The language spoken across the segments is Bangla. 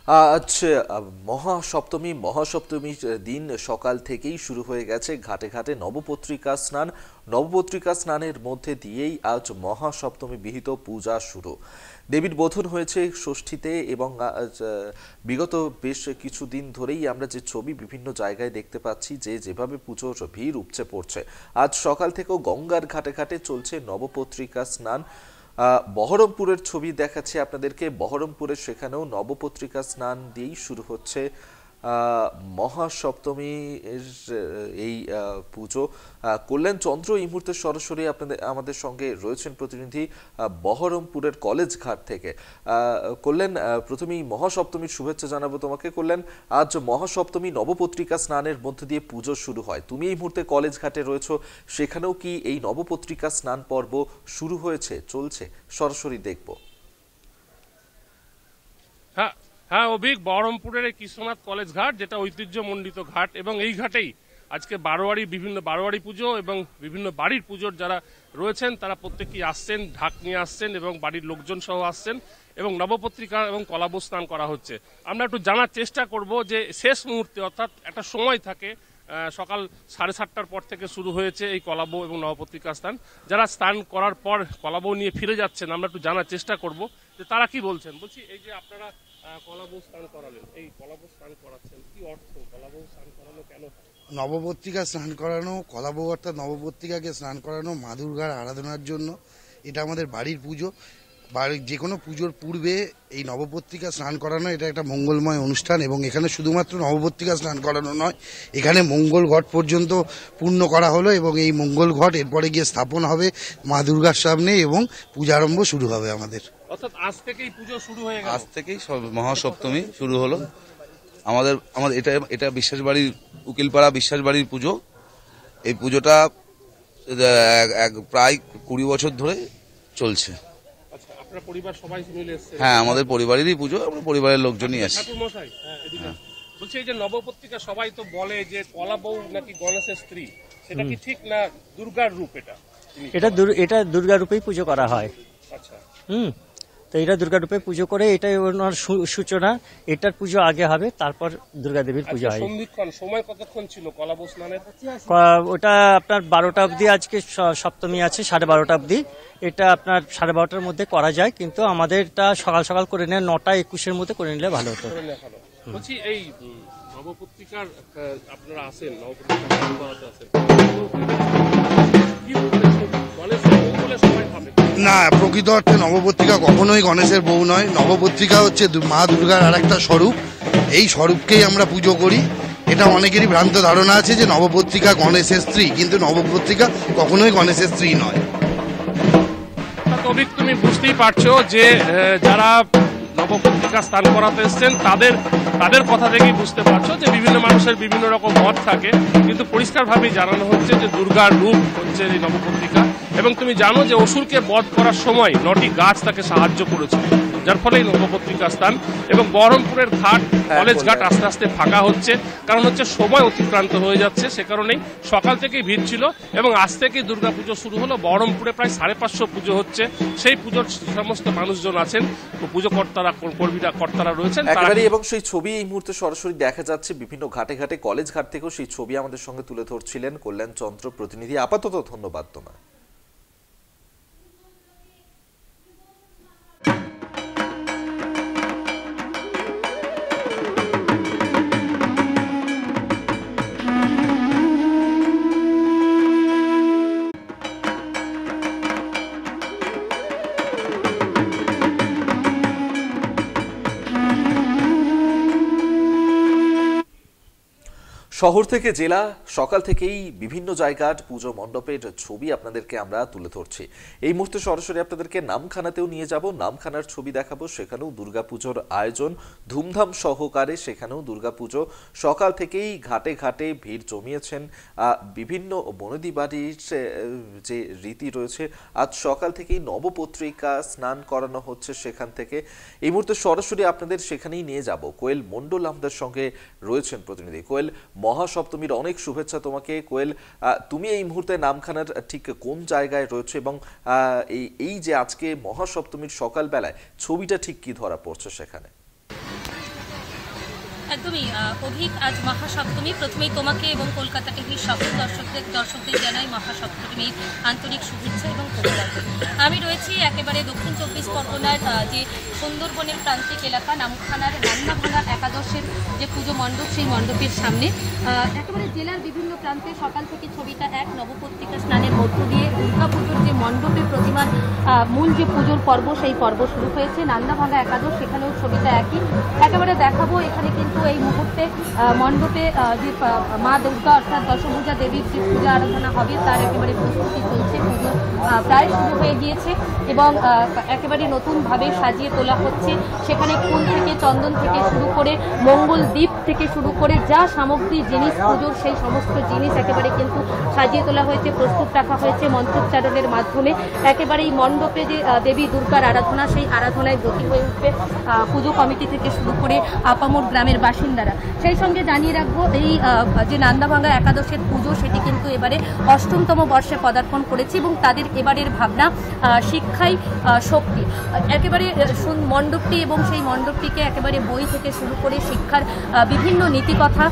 আজ মহাসপ্তমীর দিন সকাল থেকেই শুরু হয়ে গেছে ঘাটে ঘাটে নবপত্রিকা স্নান। নবপত্রিকা স্নানের মধ্যে দিয়েই আজ মহাসপ্তমী বিহিত পূজা শুরু। দেবীর বোধন হয়েছে ষষ্ঠীতে এবং বিগত বেশ কিছুদিন ধরেই আমরা যে ছবি বিভিন্ন জায়গায় দেখতে পাচ্ছি যেভাবে পুজোর ভিড় উপচে পড়ছে। আজ সকাল থেকেও গঙ্গার ঘাটে ঘাটে চলছে নবপত্রিকা স্নান। বহরমপুরের ছবি দেখাচ্ছি আপনাদেরকে। বহরমপুরের সেখানেও নবপত্রিকা স্নান দিয়েই শুরু হচ্ছে মহাসপ্তমীর এই পুজো। কল্যাণ চন্দ্র এই মুহূর্তে সরাসরি আমাদের সঙ্গে রয়েছেন প্রতিনিধি বহরমপুরের কলেজ ঘাট থেকে। কল্যাণ, প্রথমেই মহাসপ্তমীর শুভেচ্ছা জানাবো তোমাকে। কল্যাণ, আজ মহাসপ্তমী নবপত্রিকা স্নানের মধ্যে দিয়ে পুজো শুরু হয়, তুমি এই মুহূর্তে কলেজ ঘাটে রয়েছো, সেখানেও কি এই নবপত্রিকা স্নান পর্ব শুরু হয়েছে, চলছে, সরাসরি দেখবো? হ্যাঁ হ্যাঁ অভিক, বহরমপুরের এই কৃষ্ণনাথ কলেজ ঘাট, যেটা ঐতিহ্যমণ্ডিত ঘাট, এবং এই ঘাটেই আজকে বিভিন্ন বারোয়ারি পুজো এবং বিভিন্ন বাড়ির পুজোর যারা রয়েছেন তারা প্রত্যেকেই আসছেন, ঢাক নিয়ে আসছেন এবং বাড়ির লোকজন সহ আসছেন এবং নবপত্রিকা এবং কলাবু স্নান করা হচ্ছে। আমরা একটু জানার চেষ্টা করব যে শেষ মুহূর্তে, অর্থাৎ একটা সময় থাকে, সকাল 7:30টার পর থেকে শুরু হয়েছে এই কলাবু এবং নবপত্রিকা স্নান। যারা স্নান করার পর কলাবু নিয়ে ফিরে যাচ্ছেন, আমরা একটু জানার চেষ্টা করব যে তারা কি বলছেন। বলছি, এই যে আপনারা কলাবু স্নান করালেন, এই কলাবু স্নান করাচ্ছেন, কি অর্থ? কলাবু স্নান করানো কেন? নবপত্রিকা স্নান করানো, কলাবউ অর্থাৎ নবপত্রিকাকে স্নান করানো মা দুর্গার আরাধনার জন্য। এটা আমাদের বাড়ির পুজো। যে কোনো পুজোর পূর্বে এই নবপত্রিকা স্নান করানো এটা একটা মঙ্গলময় অনুষ্ঠান, এবং এখানে শুধুমাত্র নবপত্রিকা স্নান করানো নয়, এখানে মঙ্গল ঘট পর্যন্ত পূর্ণ করা হলো, এবং এই মঙ্গল ঘট এরপরে গিয়ে স্থাপন হবে মা দুর্গার সামনে এবং পূজারম্ভ শুরু হবে আমাদের। অর্থাৎ আজ থেকেই পুজো শুরু হয়ে গেল? আজ থেকেই মহাসপ্তমী শুরু হলো আমাদের। এটা বিশ্বাস বাড়ির, উকিলপাড়া বিশ্বাস বাড়ির পুজো। এই পুজোটা প্রায় 20 বছর ধরে চলছে। আচ্ছা, আপনার পরিবার সবাই মিলে এসেছে? হ্যাঁ, আমাদের পরিবারেরই পুজো, আমরা পরিবারের লোকজনই আসি। বলছি, এই যে নবপত্রিকা, সবাই তো বলে যে কলাবউ নাকি গণেশের স্ত্রী, সেটা কি ঠিক না দুর্গার রূপ? এটা দুর্গা রূপেই পুজো করা হয়। আচ্ছা, তো এটা দুর্গা রূপে পুজো করে, এটাই ওনার সূচনা। এটার পুজো আগে হবে, তারপর দুর্গা দেবীর পুজো হয়। সন্ধিক্ষণ সময় কতক্ষণ ছিল কলাবউ স্নানের? ওটা আপনার 12টা অবধি, আজকে সপ্তমী আছে 12:30 অবধি। এটা আপনার 12:30টার মধ্যে করা যায়, কিন্তু আমাদেরটা সকাল সকাল করে নিলে 9:21-এর মধ্যে করে নিলে ভালো হতো। বলছি, এই নবপত্রিকার আপনারা আসেন, না, প্রকৃত অর্থে নবপত্রিকা কখনোই গণেশের বউ নয়। নবপত্রিকা হচ্ছে মা দুর্গার আর একটা স্বরূপ। এই স্বরূপকেই আমরা পুজো করি। এটা অনেকেরই ভ্রান্ত ধারণা আছে যে নবপত্রিকা গণেশের স্ত্রী, কিন্তু নবপত্রিকা কখনোই গণেশের স্ত্রী নয়। তুমি বুঝতেই পারছো যে যারা নবপত্রিকা স্নান করাতে এসছেন তাদের কথা থেকেই বুঝতে পারছো যে বিভিন্ন মানুষের বিভিন্ন রকম মত থাকে, কিন্তু পরিষ্কারভাবেই জানানো হচ্ছে যে দুর্গার রূপ হচ্ছে এই নবপত্রিকা। এবং তুমি জানো যে অসুরকে বধ করার সময় 9টি গাছ তাকে সাহায্য করেছিল, যার ফলে এই নবপত্রিকা স্থান। এবং বহরমপুরের ঘাট, কলেজ ঘাট আস্তে আস্তে ফাঁকা হচ্ছে, কারণ হচ্ছে সময় অতিক্রান্ত হয়ে যাচ্ছে। সে কারণেই সকাল থেকেই ভিড় ছিল এবং আজ থেকেই দুর্গা পুজো শুরু হলো। বহরমপুরে প্রায় 550 পুজো হচ্ছে। সেই পুজোর সমস্ত মানুষজন আছেন, পুজো কর্তারা রয়েছেন একেবারে, এবং সেই ছবি এই মুহূর্তে সরাসরি দেখা যাচ্ছে বিভিন্ন ঘাটে ঘাটে। কলেজ ঘাট থেকেও সেই ছবি আমাদের সঙ্গে তুলে ধরছিলেন কল্যাণ চন্দ্র প্রতিনিধি। আপাতত ধন্যবাদ তোমায়। শহর থেকে জেলা, সকাল থেকেই বিভিন্ন জায়গার পুজো মণ্ডপের ছবি আপনাদেরকে আমরা তুলে ধরছি। এই মুহূর্তে সরাসরি আপনাদেরকে নামখানাতেও নিয়ে যাব, নামখানার ছবি দেখাবো। সেখানেও দুর্গাপুজোর আয়োজন ধুমধাম সহকারে, সেখানেও দুর্গাপুজো। সকাল থেকেই ঘাটে ঘাটে ভিড় জমিয়েছেন। বিভিন্ন বনেদি বাড়ির যে রীতি রয়েছে, আজ সকাল থেকেই নবপত্রিকা স্নান করানো হচ্ছে সেখান থেকে। এই মুহূর্তে সরাসরি আপনাদের সেখানেই নিয়ে যাব। কোয়েল মণ্ডল আমাদের সঙ্গে রয়েছেন প্রতিনিধি। কোয়েল, মহাসপ্তমীর অনেক শুভেচ্ছা তোমাকে। কোয়েল, তুমি এই মুহূর্তে নামখানার ঠিক কোন জায়গায় রয়েছে, এবং এই যে আজকে মহাসপ্তমীর সকালবেলায় ছবিটা ঠিক কি ধরা পড়ছে সেখানে? একদমই অভিক, আজ মহাসপ্তমী। প্রথমেই তোমাকে এবং কলকাতা টিভির সকল দর্শকদের জানাই মহাসপ্তমীর আন্তরিক শুভেচ্ছা এবং অভিনন্দন। আমি রয়েছি একেবারে দক্ষিণ 24 পরগনার যে সুন্দরবনের প্রান্তিক এলাকা নামখানার রান্নাভাঙা একাদশের যে পুজো মণ্ডপ, সেই মণ্ডপের সামনে একেবারে জেলার বিভিন্ন প্রান্তে সকাল থেকে ছবিটা এক। নবপত্রিকা স্নানের মধ্য দিয়ে দুর্গাপুজোর যে মণ্ডপে প্রতিমার মূল যে পুজোর পর্ব, সেই পর্ব শুরু হয়েছে। রান্নাভাঙা একাদশ, সেখানেও ছবিটা একই। একেবারে দেখাবো এখানে কিন্তু এই মুহূর্তে মণ্ডপে যে মা দুর্গা অর্থাৎ দশভুজা দেবীর যে পূজা আরাধনা হবে তার একেবারে প্রস্তুতি চলছে। পুজো প্রায় শুরু হয়ে গিয়েছে এবং একেবারে নতুনভাবে সাজিয়ে তোলা হচ্ছে। সেখানে ফুল থেকে, চন্দন থেকে শুরু করে, মঙ্গল দ্বীপ থেকে শুরু করে যা সামগ্রী জিনিস পুজোর, সেই সমস্ত জিনিস একেবারে কিন্তু সাজিয়ে তোলা হয়েছে, প্রস্তুত রাখা হয়েছে মন্ত্রোচ্চারণের মাধ্যমে। একেবারে এই মণ্ডপে যে দেবী দুর্গার আরাধনা, সেই আরাধনায় ব্রতী হয়ে উঠবে পুজো কমিটি থেকে শুরু করে আপামর গ্রামের বাসিন্দারা। সেই সঙ্গে জানিয়ে রাখবো এই যে রান্নাভাঙা একাদশের পুজো, সেটি কিন্তু এবারে ৮ম বর্ষে পদার্পণ করেছে এবং তাদের এবারের ভাবনা শিক্ষাই শক্তি। একেবারে মণ্ডপটি এবং সেই মণ্ডপটিকে একেবারে বই থেকে শুরু করে শিক্ষার বিভিন্ন নীতিকথা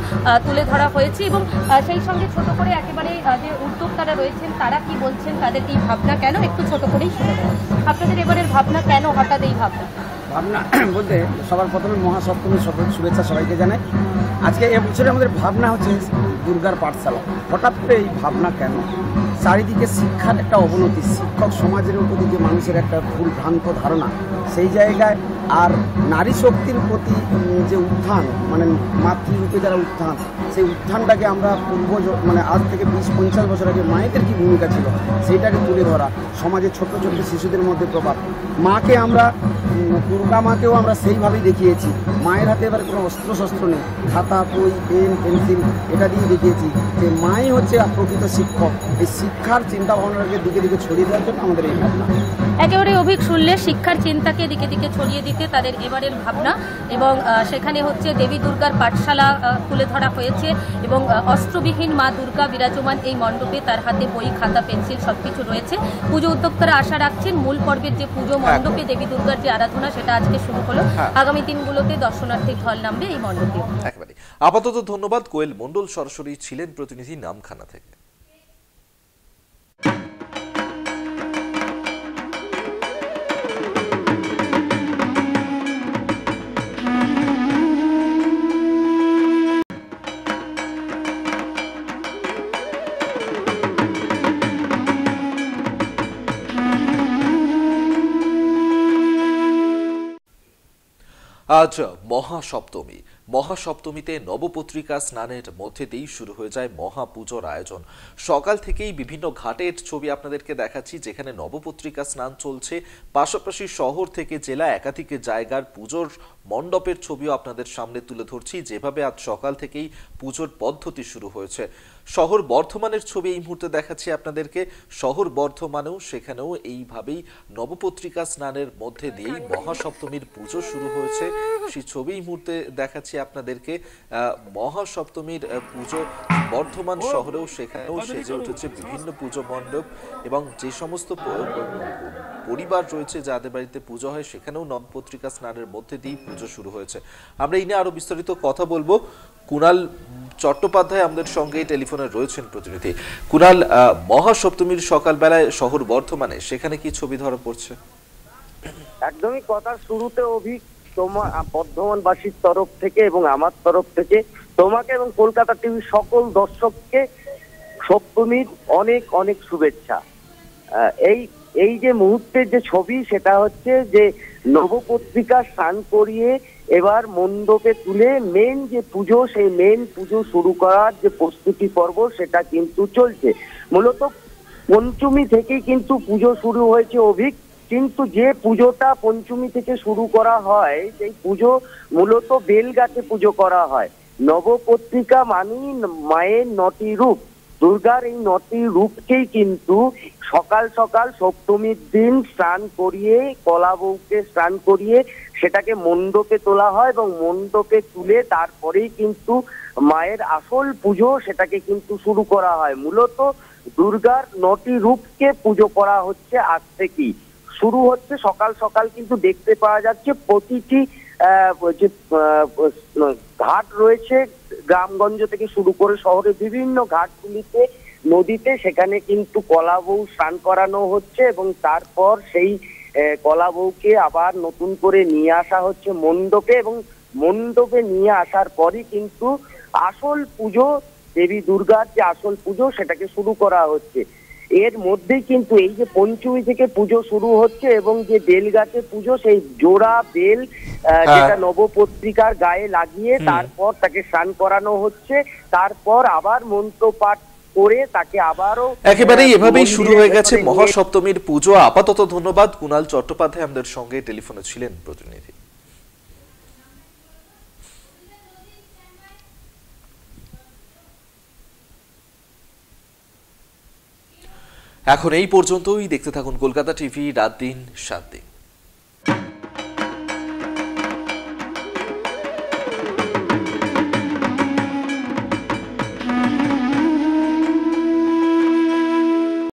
তুলে ধরা হয়েছে এবং সেই সঙ্গে ছোট করে একেবারে যে উদ্যোক্তারা রয়েছেন তারা কি বলছেন, তাদের এই ভাবনা কেন, একটু ছোট করেই শুনে দেব। আপনাদের এবারের ভাবনা কেন, হঠাৎ এই ভাবনা বলতে সবার প্রথমে মহাসপ্তমীর শুভেচ্ছা সবাইকে জানাই। আজকে এবছরে আমাদের ভাবনা হচ্ছে দুর্গার পাঠশালা। হঠাৎ করে এই ভাবনা কেন? চারিদিকে শিক্ষার একটা অবনতি, শিক্ষক সমাজের প্রতি যে মানুষের একটা ভুল ভ্রান্ত ধারণা, সেই জায়গায় আর নারী শক্তির প্রতি যে উত্থান, মানে মাতৃরূপে যারা উত্থান, সেই উত্থানটাকে আমরা আজ থেকে 20-50 বছর আগে মায়েদের কী ভূমিকা ছিল সেইটাকে তুলে ধরা, সমাজে ছোট ছোট শিশুদের মধ্যে প্রভাব। মাকে আমরা, দুর্গা মাকেও আমরা সেইভাবেই দেখিয়েছি। মায়ের হাতে এবার কোনো অস্ত্রশস্ত্র নেই, খাতা, বই, পেন, পেন্সিল এটা দিয়ে দেখিয়েছি যে মাই হচ্ছে প্রকৃত শিক্ষক। এই শিক্ষার চিন্তা ভাবনাকে দিকে দিকে ছড়িয়ে দেওয়ার জন্য আমাদের এই ভাবনা। একেবারে অভিক শুনলে শিক্ষার চিন্তাকে দিকে দিকে ছড়িয়ে দিতে তাদের এবারের ভাবনা এবং সেখানে হচ্ছে দেবী দুর্গার পাঠশালা তুলে ধরা হয়েছে এবং অস্ত্রবিহীন মা দুর্গা বিরাজমান এই মণ্ডপে, তার হাতে বই, খাতা, পেন্সিল সবকিছু রয়েছে। পুজো উদ্যোক্তারা আশা রাখছেন মূল পর্বের যে পুজো মণ্ডপে দেবী দুর্গার যে আরাধনা, সেটা আজকে শুরু হলো। আগামী দিনগুলোতে দর্শনার্থীর ঢল নামবে এই মণ্ডপে। একেবারে আপাতত ধন্যবাদ। কোয়েল মণ্ডল সরাসরি ছিলেন প্রতিনিধি নামখানা থেকে। আজ মহাসপ্তমী। মহাসপ্তমীতে নবপত্রিকা স্নানের মধ্যে দিয়েই শুরু হয়ে যায় মহাপুজোর আয়োজন। সকাল থেকেই বিভিন্ন ঘাটের ছবি আপনাদেরকে দেখাচ্ছি, যেখানে নবপত্রিকা স্নান চলছে। পাশাপাশি শহর থেকে জেলা একাধিক জায়গার পুজোর মণ্ডপের ছবিও আপনাদের সামনে তুলে ধরছি, যেভাবে আজ সকাল থেকেই পুজোর পদ্ধতি শুরু হয়েছে। শহর বর্ধমানের ছবি এই মুহূর্তে দেখাচ্ছি আপনাদেরকে। শহর বর্ধমানেও সেখানেও এইভাবেই নবপত্রিকা স্নানের মধ্যে দিয়েই মহাসপ্তমীর পুজো শুরু হয়েছে। সেই ছবি এই মুহূর্তে দেখাচ্ছি আপনাদেরকে। মহাসপ্তমীর পুজো বর্ধমান শহরেও সেখানেও সেজে উঠেছে বিভিন্ন পুজো মণ্ডপ এবং যে সমস্ত পরিবার রয়েছে যাদের বাড়িতে পুজো হয় সেখানেও নবপত্রিকা স্নানের মধ্যে দিয়েই পুজো শুরু হয়েছে। আমরা এই নিয়ে আরো বিস্তারিত কথা বলবো। কুণাল চট্টোপাধ্যায় আমাদের সঙ্গে টেলিফোনে রয়েছেন প্রতিনিধি। কুণাল, মহাসপ্তমীর সকালবেলায় শহর বর্ধমানে সেখানে কি ছবি ধরা পড়ছে? একদমই কথার শুরুতে অভিক, তোমার বর্ধমানবাসীর তরফ থেকে এবং আমার তরফ থেকে তোমাকে এবং কলকাতা টিভির সকল দর্শককে সপ্তমীর অনেক অনেক শুভেচ্ছা। এই যে মুহূর্তের যে ছবি, সেটা হচ্ছে যে নবপত্রিকা স্নান করিয়ে এবার মণ্ডপে তুলে মেন যে পুজো, সেই মেন পুজো শুরু করার যে প্রস্তুতি পর্ব, সেটা কিন্তু চলছে। মূলত পঞ্চমী থেকেই কিন্তু পুজো শুরু হয়েছে অভিক, কিন্তু যে পুজোটা পঞ্চমী থেকে শুরু করা হয় সেই পুজো মূলত বেলগাছে পুজো করা হয়। নবপত্রিকা মানেই মায়ের 9টি রূপ, দুর্গার এই 9টি রূপকেই কিন্তু সকাল সকাল সপ্তমীর দিন স্নান করিয়ে, কলা বউকে স্নান করিয়ে সেটাকে মণ্ডপে তোলা হয় এবং মণ্ডপে তুলে তারপরেই কিন্তু মায়ের আসল পুজো সেটাকে কিন্তু শুরু করা হয়। মূলত দুর্গার 9টি রূপকে পুজো করা হচ্ছে আজ থেকেই। শুরু হচ্ছে সকাল সকাল, কিন্তু দেখতে পাওয়া যাচ্ছে প্রতিটি যে ঘাট রয়েছে গ্রামগঞ্জ থেকে শুরু করে শহরের বিভিন্ন ঘাটগুলিতে, নদীতে, সেখানে কিন্তু কলা বউ স্নান করানো হচ্ছে এবং তারপর সেই কলা বউকে আবার নতুন করে নিয়ে আসা হচ্ছে মণ্ডপে, এবং মণ্ডপে নিয়ে আসার পরই কিন্তু আসল পুজো, দেবী দুর্গার যে আসল পুজো সেটাকে শুরু করা হচ্ছে। এর মধ্যেই কিন্তু এই যে পঞ্চমী থেকে পুজো শুরু হচ্ছে এবং যে বেল গাছে পুজো, সেই জোড়া বেল যেটা নবপত্রিকার গায়ে লাগিয়ে তারপর তাকে স্নান করানো হচ্ছে, তারপর আবার মন্ত্র পাঠ করে তাকে আবারও একেবারেই এভাবেই শুরু হয়ে গেছে মহাসপ্তমীর পুজো। আপাতত ধন্যবাদ। কুণাল চট্টোপাধ্যায় আমাদের সঙ্গে টেলিফোনে ছিলেন প্রতিনিধি। এখন এই পর্যন্তই। দেখতে থাকুন কলকাতা টিভি, রাত দিন 7 দিন।